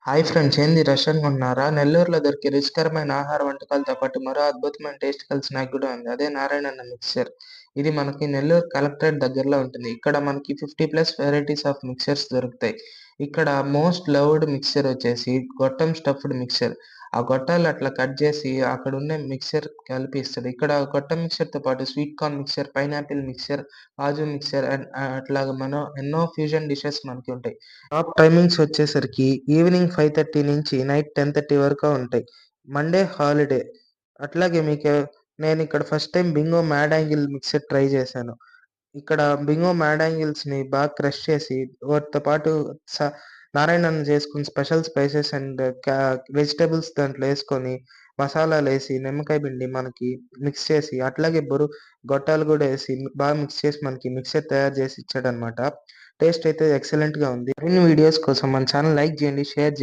Hi friends, ఏంది రష్యన్‌గా ఉన్నారా? నెల్లూరులో దొరికే రుచికరమైన ఆహార వంటకాలతో పాటు మరో అద్భుతమైన టేస్ట్ కలిసిన స్నాక్ కూడా ఉంది. అదే నారాయణన్న మిక్చర్. ఇది మనకి నెల్లూరు కలెక్టరేట్ దగ్గరలో ఉంటుంది. ఇక్కడ మనకి 50+ వెరైటీస్ ఆఫ్ మిక్చర్స్ దొరుకుతాయి. ఇక్కడ మోస్ట్ లవ్డ్ మిక్చర్ వచ్చేసి గొట్టం స్టఫ్డ్ మిక్చర్. ఆ గొట్టాలు అట్లా కట్ చేసి అక్కడున్న మిక్చర్ కలిపి ఇస్తాడు. ఇక్కడ గొట్టం మిక్చర్‌తో పాటు sweet corn mixture, pineapple mixture, kaju mixture and అట్లాగా ఎన్నో ఫ్యూజన్ డిషెస్ మనకి ఉంటాయి. షాప్ టైమింగ్స్ వచ్చేసరికి ఈవినింగ్ 5:30 నుంచి నైట్ 10:30 వరకు ఉంటాయి. Monday holiday. అట్లాగే నేనిక్కడ first time Bingo mad angle mixer try చేశాను. ఇక్కడ బింగో మ్యాడ్ యాంగిల్స్‌ని బాగా క్రష్ చేసి వాటితో పాటు స నారాయణన్న చేసుకున్న స్పెషల్ స్పైసెస్ అండ్ వెజిటబుల్స్ దాంట్లో యేసుకొని, మసాలాలేసి, నిమ్మకాయ పిండి మనకి మిక్స్ చేసి, అట్లాగే గొట్టాలు గూడా యేసి బాగా మిక్స్ చేసి మనకి మిక్సర్ తయారు చేసి ఇచ్చాడనమాట. టేస్ట్ అయితే ఎక్సలెంట్‌గా ఉంది. మరిన్ని వీడియోస్ కోసం మన ఛానెల్ లైక్ చేయండి, షేర్